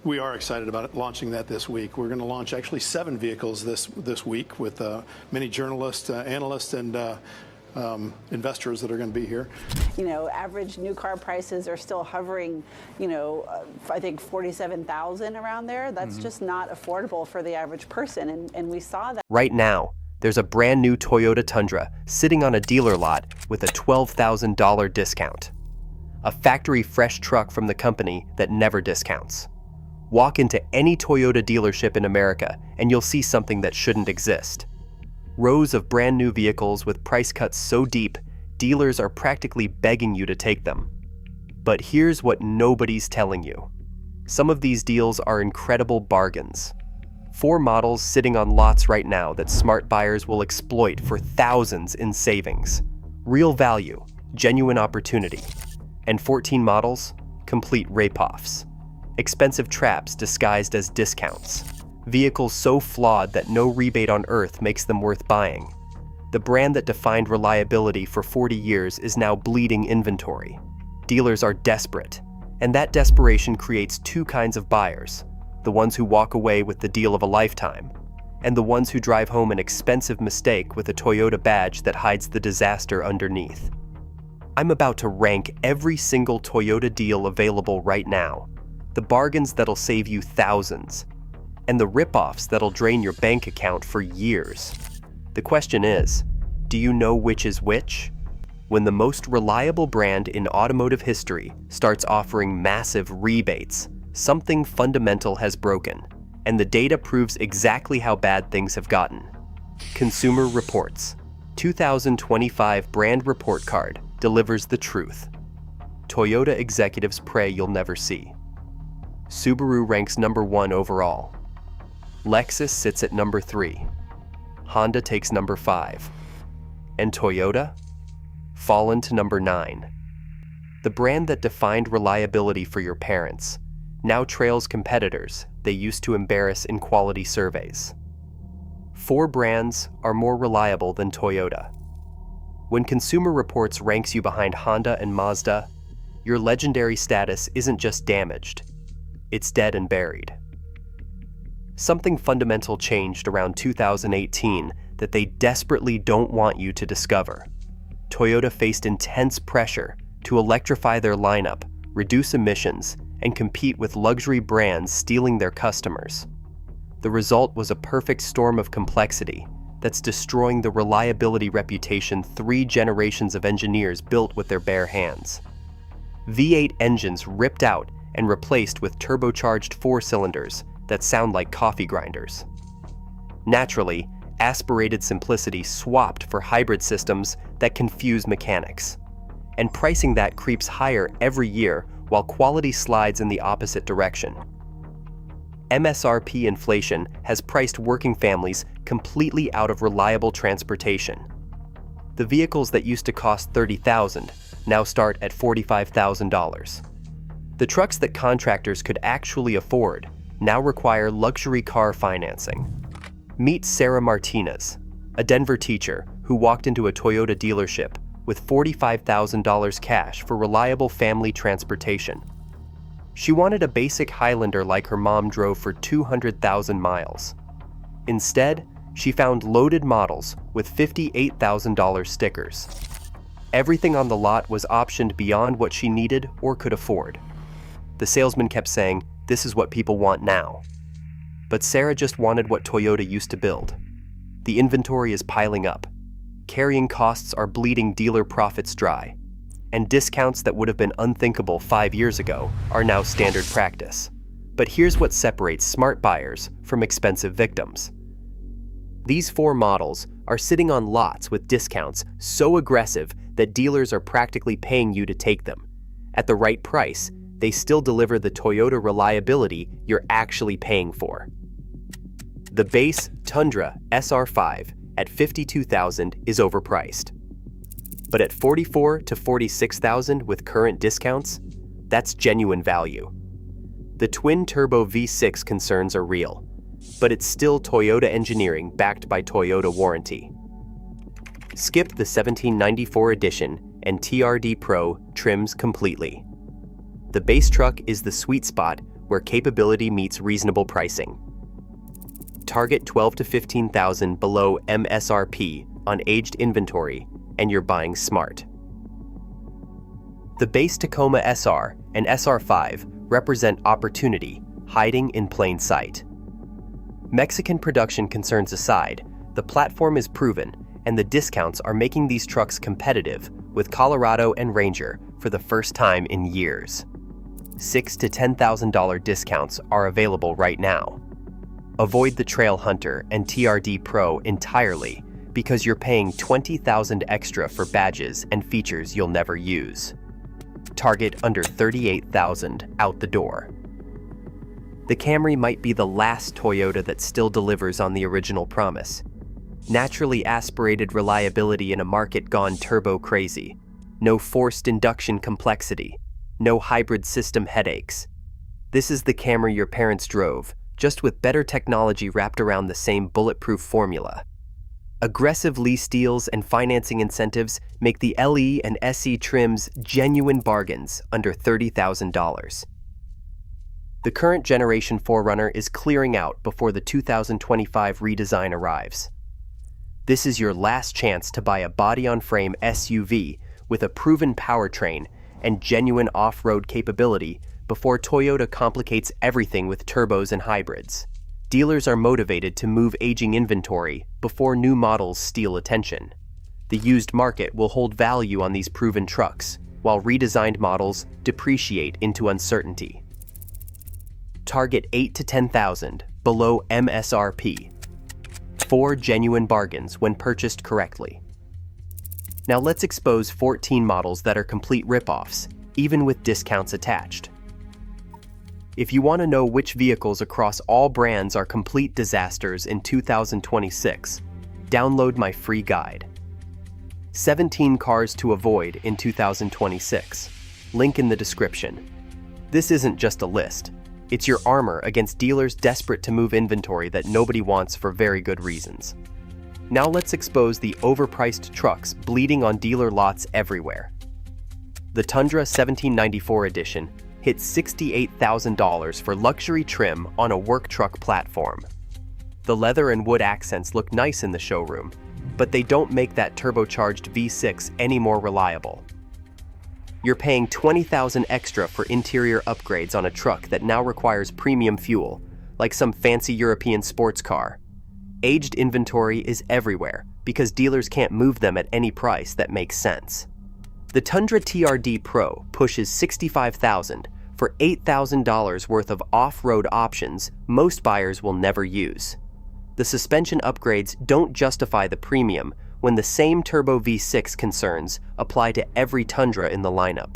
We are excited about it, launching that this week. We're going to launch actually 7 vehicles this week with many journalists, analysts, and investors that are going to be here. You know, average new car prices are still hovering, you know, I think 47,000 around there. That's just not affordable for the average person, and we saw that. Right now, there's a brand new Toyota Tundra sitting on a dealer lot with a $12,000 discount. A factory fresh truck from the company that never discounts. Walk into any Toyota dealership in America and you'll see something that shouldn't exist. Rows of brand new vehicles with price cuts so deep, dealers are practically begging you to take them. But here's what nobody's telling you. Some of these deals are incredible bargains. 4 models sitting on lots right now that smart buyers will exploit for thousands in savings. Real value, genuine opportunity. And 14 models, complete RIPOFFs. Expensive traps disguised as discounts. Vehicles so flawed that no rebate on earth makes them worth buying. The brand that defined reliability for 40 years is now bleeding inventory. Dealers are desperate, and that desperation creates 2 kinds of buyers. The ones who walk away with the deal of a lifetime, and the ones who drive home an expensive mistake with a Toyota badge that hides the disaster underneath. I'm about to rank every single Toyota deal available right now. The bargains that'll save you thousands, and the rip-offs that'll drain your bank account for years. The question is, do you know which is which? When the most reliable brand in automotive history starts offering massive rebates, something fundamental has broken, and the data proves exactly how bad things have gotten. Consumer Reports 2025 Brand Report Card delivers the truth. Toyota executives pray you'll never see. Subaru ranks number 1 overall. Lexus sits at number 3. Honda takes number 5. And Toyota? Fallen to number 9. The brand that defined reliability for your parents now trails competitors they used to embarrass in quality surveys. 4 brands are more reliable than Toyota. When Consumer Reports ranks you behind Honda and Mazda, your legendary status isn't just damaged, it's dead and buried. Something fundamental changed around 2018 that they desperately don't want you to discover. Toyota faced intense pressure to electrify their lineup, reduce emissions, and compete with luxury brands stealing their customers. The result was a perfect storm of complexity that's destroying the reliability reputation 3 generations of engineers built with their bare hands. V8 engines ripped out and replaced with turbocharged 4-cylinders that sound like coffee grinders. Naturally, aspirated simplicity swapped for hybrid systems that confuse mechanics. And pricing that creeps higher every year while quality slides in the opposite direction. MSRP inflation has priced working families completely out of reliable transportation. The vehicles that used to cost $30,000 now start at $45,000. The trucks that contractors could actually afford now require luxury car financing. Meet Sarah Martinez, a Denver teacher who walked into a Toyota dealership with $45,000 cash for reliable family transportation. She wanted a basic Highlander like her mom drove for 200,000 miles. Instead, she found loaded models with $58,000 stickers. Everything on the lot was optioned beyond what she needed or could afford. The salesman kept saying, "This is what people want now." But Sarah just wanted what Toyota used to build. The inventory is piling up. Carrying costs are bleeding dealer profits dry. And discounts that would have been unthinkable 5 years ago are now standard practice. But here's what separates smart buyers from expensive victims. These 4 models are sitting on lots with discounts so aggressive that dealers are practically paying you to take them. At the right price, they still deliver the Toyota reliability you're actually paying for. The base Tundra SR5 at $52,000 is overpriced. But at $44,000 to $46,000 with current discounts, that's genuine value. The twin-turbo V6 concerns are real, but it's still Toyota engineering backed by Toyota warranty. Skip the 1794 edition and TRD Pro trims completely. The base truck is the sweet spot where capability meets reasonable pricing. Target 12 to 15,000 below MSRP on aged inventory, and you're buying smart. The base Tacoma SR and SR5 represent opportunity hiding in plain sight. Mexican production concerns aside, the platform is proven, and the discounts are making these trucks competitive with Colorado and Ranger for the first time in years. $6,000 to $10,000 discounts are available right now. Avoid the Trail Hunter and TRD Pro entirely because you're paying $20,000 extra for badges and features you'll never use. Target under $38,000 out the door. The Camry might be the last Toyota that still delivers on the original promise. Naturally aspirated reliability in a market gone turbo crazy. No forced induction complexity. No hybrid system headaches. This is the Camry your parents drove, just with better technology wrapped around the same bulletproof formula. Aggressive lease deals and financing incentives make the LE and SE trims genuine bargains under $30,000. The current generation 4Runner is clearing out before the 2025 redesign arrives. This is your last chance to buy a body-on-frame SUV with a proven powertrain and genuine off-road capability before Toyota complicates everything with turbos and hybrids. Dealers are motivated to move aging inventory before new models steal attention. The used market will hold value on these proven trucks, while redesigned models depreciate into uncertainty. Target $8,000 to $10,000 below MSRP. 4 genuine bargains when purchased correctly. Now let's expose 14 models that are complete ripoffs, even with discounts attached. If you want to know which vehicles across all brands are complete disasters in 2026, download my free guide. 17 cars to avoid in 2026. Link in the description. This isn't just a list. It's your armor against dealers desperate to move inventory that nobody wants for very good reasons. Now let's expose the overpriced trucks bleeding on dealer lots everywhere. The Tundra 1794 edition hit $68,000 for luxury trim on a work truck platform. The leather and wood accents look nice in the showroom, but they don't make that turbocharged V6 any more reliable. You're paying $20,000 extra for interior upgrades on a truck that now requires premium fuel, like some fancy European sports car. Aged inventory is everywhere because dealers can't move them at any price that makes sense. The Tundra TRD Pro pushes $65,000 for $8,000 worth of off-road options most buyers will never use. The suspension upgrades don't justify the premium when the same turbo V6 concerns apply to every Tundra in the lineup.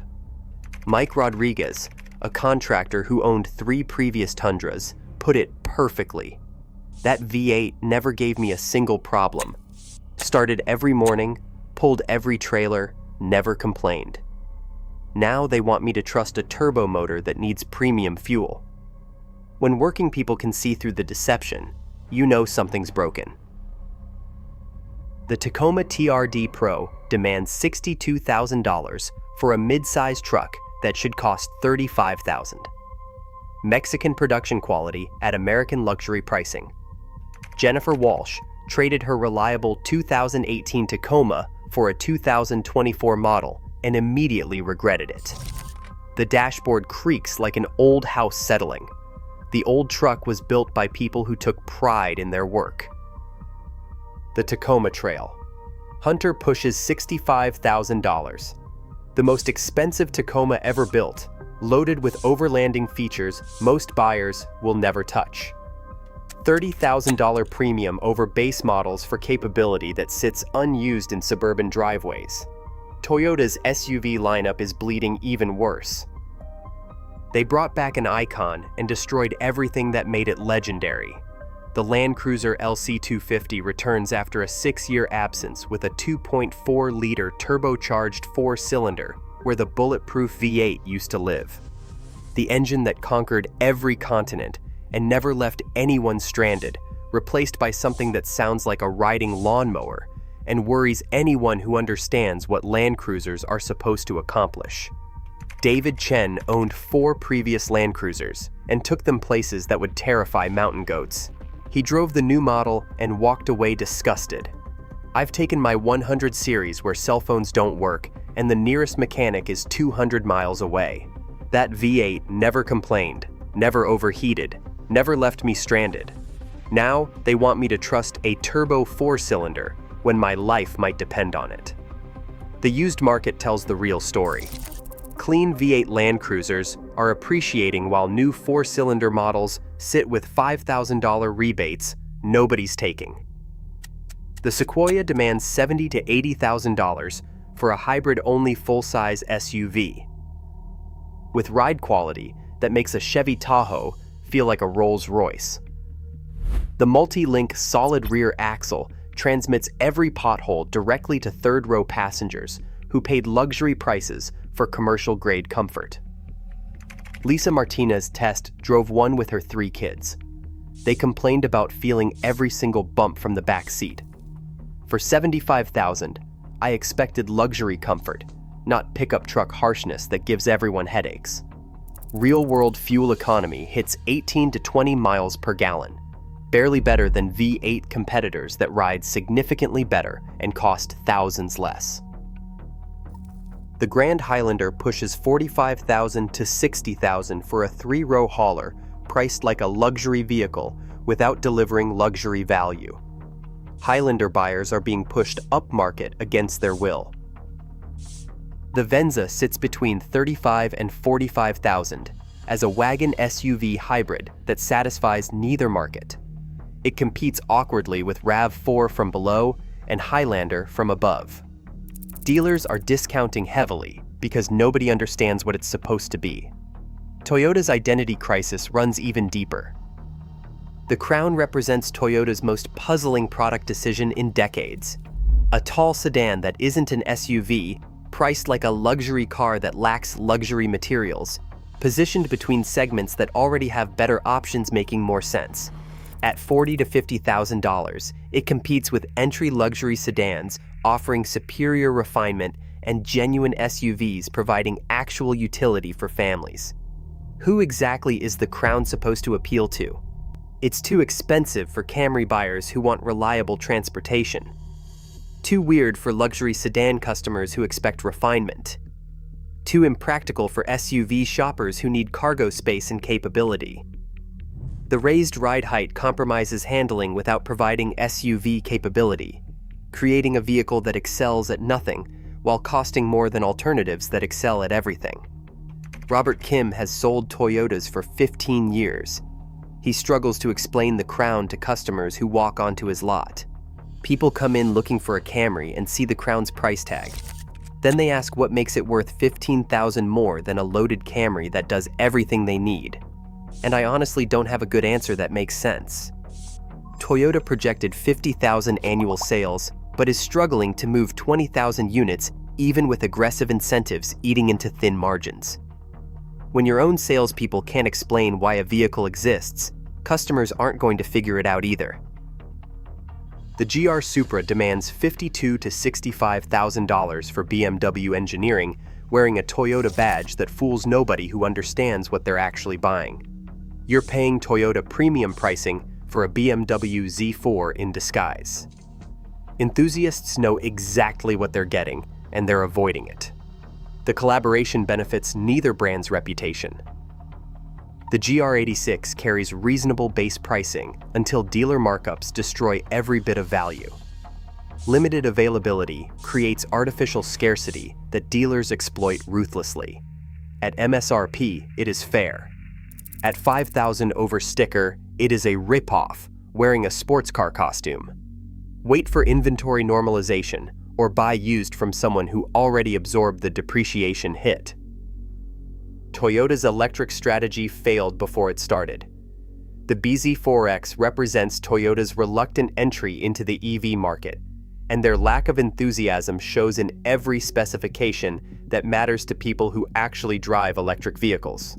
Mike Rodriguez, a contractor who owned 3 previous Tundras, put it perfectly. That V8 never gave me a single problem. Started every morning, pulled every trailer, never complained. Now they want me to trust a turbo motor that needs premium fuel. When working people can see through the deception, you know something's broken. The Tacoma TRD Pro demands $62,000 for a mid-size truck that should cost $35,000. Mexican production quality at American luxury pricing. Jennifer Walsh traded her reliable 2018 Tacoma for a 2024 model and immediately regretted it. The dashboard creaks like an old house settling. The old truck was built by people who took pride in their work. The Tacoma Trail. Hunter pushes $65,000. The most expensive Tacoma ever built, loaded with overlanding features most buyers will never touch. $30,000 premium over base models for capability that sits unused in suburban driveways. Toyota's SUV lineup is bleeding even worse. They brought back an icon and destroyed everything that made it legendary. The Land Cruiser LC250 returns after a 6-year absence with a 2.4-liter turbocharged 4-cylinder where the bulletproof V8 used to live. The engine that conquered every continent and never left anyone stranded, replaced by something that sounds like a riding lawnmower and worries anyone who understands what Land Cruisers are supposed to accomplish. David Chen owned 4 previous Land Cruisers and took them places that would terrify mountain goats. He drove the new model and walked away disgusted. I've taken my 100 series where cell phones don't work and the nearest mechanic is 200 miles away. That V8 never complained, never overheated, never left me stranded. Now they want me to trust a turbo 4-cylinder when my life might depend on it. The used market tells the real story. Clean V8 Land Cruisers are appreciating while new 4-cylinder models sit with $5,000 rebates nobody's taking. The Sequoia demands $70,000 to $80,000 for a hybrid-only full-size SUV, with ride quality that makes a Chevy Tahoe feel like a Rolls-Royce. The multi-link solid rear axle transmits every pothole directly to third-row passengers who paid luxury prices for commercial-grade comfort. Lisa Martinez Test drove one with her 3 kids. They complained about feeling every single bump from the back seat. For $75,000, I expected luxury comfort, not pickup truck harshness that gives everyone headaches. Real-world fuel economy hits 18 to 20 miles per gallon, barely better than V8 competitors that ride significantly better and cost thousands less. The Grand Highlander pushes $45,000 to $60,000 for a 3-row hauler priced like a luxury vehicle without delivering luxury value. Highlander buyers are being pushed upmarket against their will. The Venza sits between $35,000 and $45,000 as a wagon SUV hybrid that satisfies neither market. It competes awkwardly with RAV4 from below and Highlander from above. Dealers are discounting heavily because nobody understands what it's supposed to be. Toyota's identity crisis runs even deeper. The Crown represents Toyota's most puzzling product decision in decades. A tall sedan that isn't an SUV, priced like a luxury car that lacks luxury materials, positioned between segments that already have better options making more sense. At $40,000 to $50,000, it competes with entry luxury sedans offering superior refinement and genuine SUVs providing actual utility for families. Who exactly is the Crown supposed to appeal to? It's too expensive for Camry buyers who want reliable transportation. Too weird for luxury sedan customers who expect refinement. Too impractical for SUV shoppers who need cargo space and capability. The raised ride height compromises handling without providing SUV capability, creating a vehicle that excels at nothing while costing more than alternatives that excel at everything. Robert Kim has sold Toyotas for 15 years. He struggles to explain the Crown to customers who walk onto his lot. People come in looking for a Camry and see the Crown's price tag. Then they ask what makes it worth $15,000 more than a loaded Camry that does everything they need. And I honestly don't have a good answer that makes sense. Toyota projected 50,000 annual sales, but is struggling to move 20,000 units even with aggressive incentives eating into thin margins. When your own salespeople can't explain why a vehicle exists, customers aren't going to figure it out either. The GR Supra demands $52,000 to $65,000 for BMW engineering, wearing a Toyota badge that fools nobody who understands what they're actually buying. You're paying Toyota premium pricing for a BMW Z4 in disguise. Enthusiasts know exactly what they're getting, and they're avoiding it. The collaboration benefits neither brand's reputation. The GR86 carries reasonable base pricing until dealer markups destroy every bit of value. Limited availability creates artificial scarcity that dealers exploit ruthlessly. At MSRP, it is fair. At $5,000 over sticker, it is a rip-off, wearing a sports car costume. Wait for inventory normalization or buy used from someone who already absorbed the depreciation hit. Toyota's electric strategy failed before it started. The BZ4X represents Toyota's reluctant entry into the EV market, and their lack of enthusiasm shows in every specification that matters to people who actually drive electric vehicles.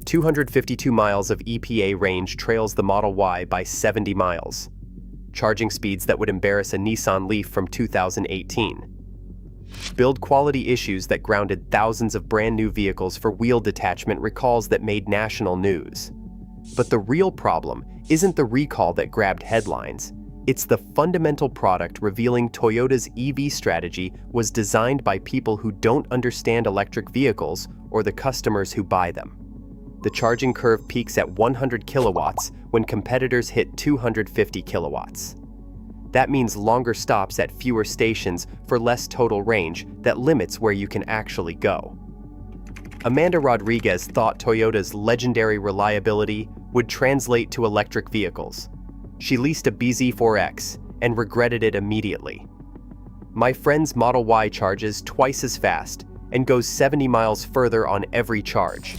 252 miles of EPA range trails the Model Y by 70 miles, charging speeds that would embarrass a Nissan Leaf from 2018. Build quality issues that grounded thousands of brand new vehicles for wheel detachment recalls that made national news. But the real problem isn't the recall that grabbed headlines. It's the fundamental product revealing Toyota's EV strategy was designed by people who don't understand electric vehicles or the customers who buy them. The charging curve peaks at 100 kilowatts when competitors hit 250 kilowatts. That means longer stops at fewer stations for less total range that limits where you can actually go. Amanda Rodriguez thought Toyota's legendary reliability would translate to electric vehicles. She leased a BZ4X and regretted it immediately. My friend's Model Y charges twice as fast and goes 70 miles further on every charge.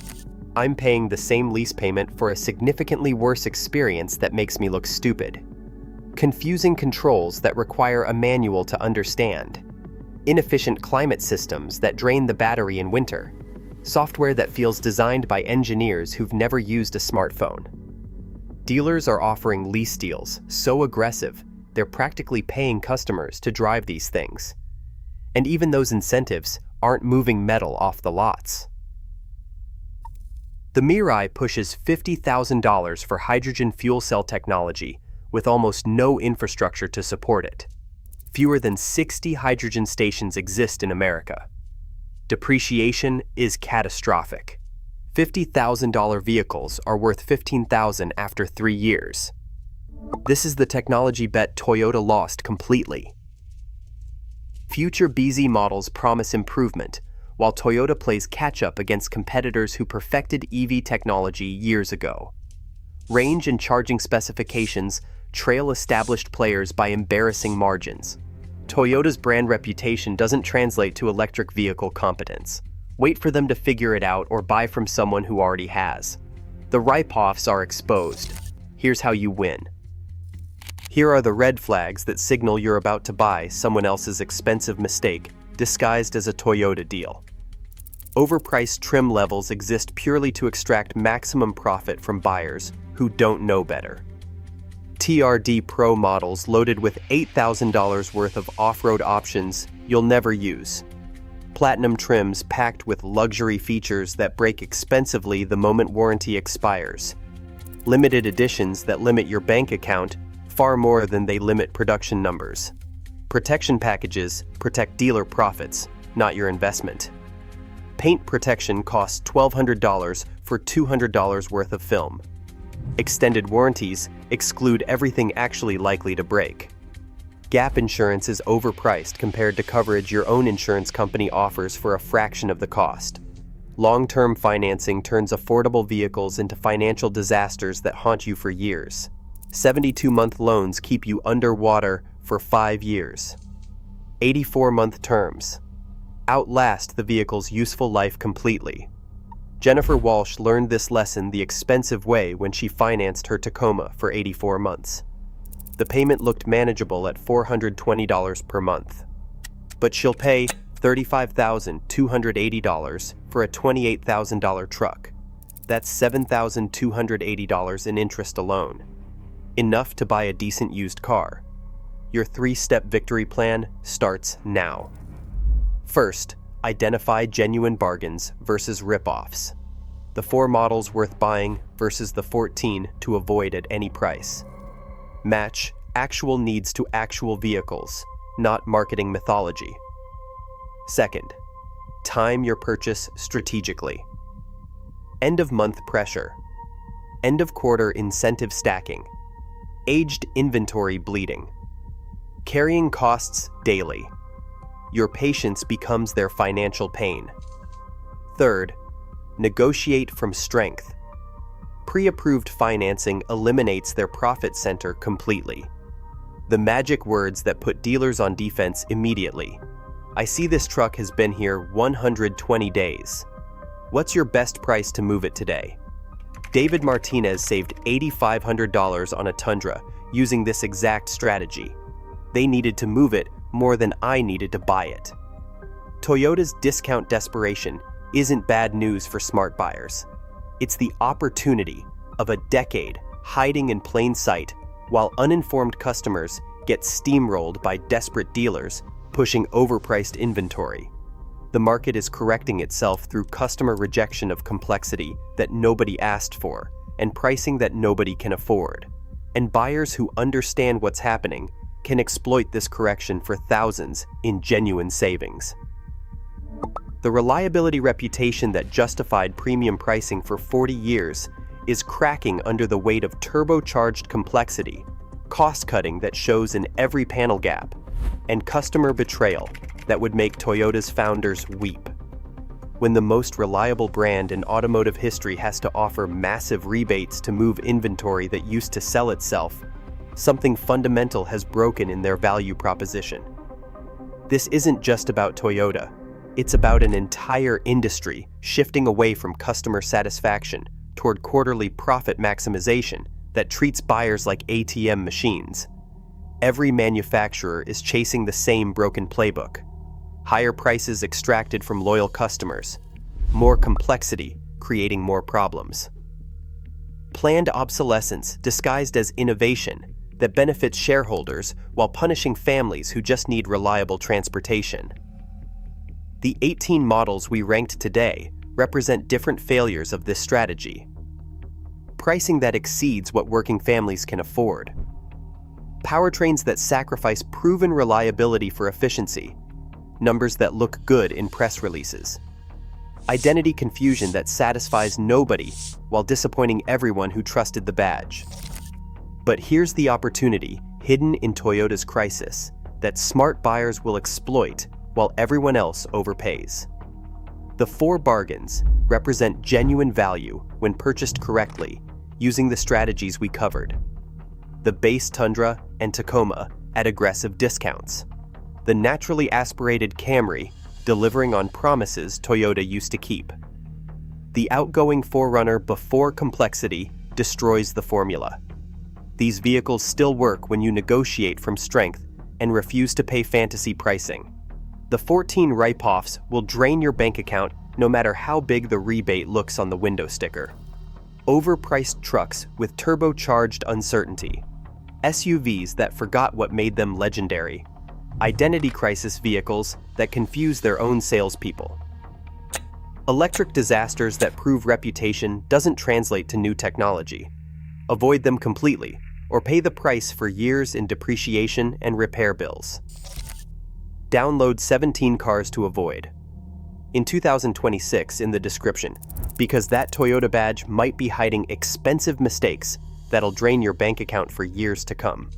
I'm paying the same lease payment for a significantly worse experience that makes me look stupid. Confusing controls that require a manual to understand. Inefficient climate systems that drain the battery in winter. Software that feels designed by engineers who've never used a smartphone. Dealers are offering lease deals so aggressive, they're practically paying customers to drive these things. And even those incentives aren't moving metal off the lots. The Mirai pushes $50,000 for hydrogen fuel cell technology with almost no infrastructure to support it. Fewer than 60 hydrogen stations exist in America. Depreciation is catastrophic. $50,000 vehicles are worth $15,000 after 3 years. This is the technology bet Toyota lost completely. Future BZ models promise improvement, while Toyota plays catch-up against competitors who perfected EV technology years ago. Range and charging specifications trail established players by embarrassing margins. Toyota's brand reputation doesn't translate to electric vehicle competence. Wait for them to figure it out or buy from someone who already has. The RIPOFFs are exposed. Here's how you win. Here are the red flags that signal you're about to buy someone else's expensive mistake disguised as a Toyota deal. Overpriced trim levels exist purely to extract maximum profit from buyers who don't know better. TRD Pro models loaded with $8,000 worth of off-road options you'll never use. Platinum trims packed with luxury features that break expensively the moment warranty expires. Limited editions that limit your bank account far more than they limit production numbers. Protection packages protect dealer profits, not your investment. Paint protection costs $1,200 for $200 worth of film. Extended warranties exclude everything actually likely to break. Gap insurance is overpriced compared to coverage your own insurance company offers for a fraction of the cost. Long-term financing turns affordable vehicles into financial disasters that haunt you for years. 72-month loans keep you underwater for 5 years. 84-month terms outlast the vehicle's useful life completely. Jennifer Walsh learned this lesson the expensive way when she financed her Tacoma for 84 months. The payment looked manageable at $420 per month. But she'll pay $35,280 for a $28,000 truck. That's $7,280 in interest alone. Enough to buy a decent used car. Your 3-step victory plan starts now. First, identify genuine bargains versus rip-offs. The 4 models worth buying versus the 14 to avoid at any price. Match actual needs to actual vehicles, not marketing mythology. Second, time your purchase strategically. End-of-month pressure. End-of-quarter incentive stacking. Aged inventory bleeding. Carrying costs daily. Your patience becomes their financial pain. Third, negotiate from strength. Pre-approved financing eliminates their profit center completely. The magic words that put dealers on defense immediately. I see this truck has been here 120 days. What's your best price to move it today? David Martinez saved $8,500 on a Tundra using this exact strategy. They needed to move it more than I needed to buy it. Toyota's discount desperation isn't bad news for smart buyers. It's the opportunity of a decade hiding in plain sight while uninformed customers get steamrolled by desperate dealers pushing overpriced inventory. The market is correcting itself through customer rejection of complexity that nobody asked for and pricing that nobody can afford. And buyers who understand what's happening can exploit this correction for thousands in genuine savings. The reliability reputation that justified premium pricing for 40 years is cracking under the weight of turbocharged complexity, cost-cutting that shows in every panel gap, and customer betrayal that would make Toyota's founders weep. When the most reliable brand in automotive history has to offer massive rebates to move inventory that used to sell itself, something fundamental has broken in their value proposition. This isn't just about Toyota. It's about an entire industry shifting away from customer satisfaction toward quarterly profit maximization that treats buyers like ATM machines. Every manufacturer is chasing the same broken playbook. Higher prices extracted from loyal customers. More complexity, creating more problems. Planned obsolescence disguised as innovation that benefits shareholders while punishing families who just need reliable transportation. The 18 models we ranked today represent different failures of this strategy. Pricing that exceeds what working families can afford. Powertrains that sacrifice proven reliability for efficiency. Numbers that look good in press releases. Identity confusion that satisfies nobody while disappointing everyone who trusted the badge. But here's the opportunity hidden in Toyota's crisis that smart buyers will exploit while everyone else overpays. The 4 bargains represent genuine value when purchased correctly using the strategies we covered. The base Tundra and Tacoma at aggressive discounts. The naturally aspirated Camry delivering on promises Toyota used to keep. The outgoing 4Runner before complexity destroys the formula. These vehicles still work when you negotiate from strength and refuse to pay fantasy pricing. The 14 RIPOFFS will drain your bank account no matter how big the rebate looks on the window sticker. Overpriced trucks with turbocharged uncertainty. SUVs that forgot what made them legendary. Identity crisis vehicles that confuse their own salespeople. Electric disasters that prove reputation doesn't translate to new technology. Avoid them completely, or pay the price for years in depreciation and repair bills. Download 17 cars to avoid. In 2026 in the description, because that Toyota badge might be hiding expensive mistakes that'll drain your bank account for years to come.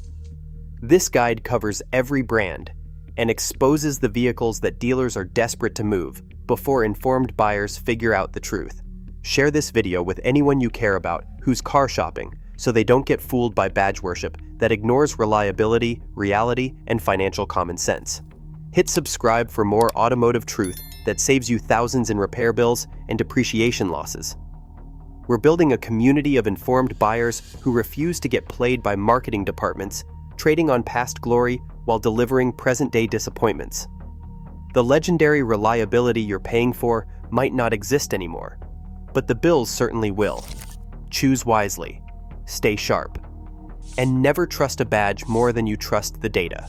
This guide covers every brand and exposes the vehicles that dealers are desperate to move before informed buyers figure out the truth. Share this video with anyone you care about who's car shopping so they don't get fooled by badge worship that ignores reliability, reality, and financial common sense. Hit subscribe for more automotive truth that saves you thousands in repair bills and depreciation losses. We're building a community of informed buyers who refuse to get played by marketing departments, trading on past glory while delivering present-day disappointments. The legendary reliability you're paying for might not exist anymore, but the bills certainly will. Choose wisely, stay sharp, and never trust a badge more than you trust the data.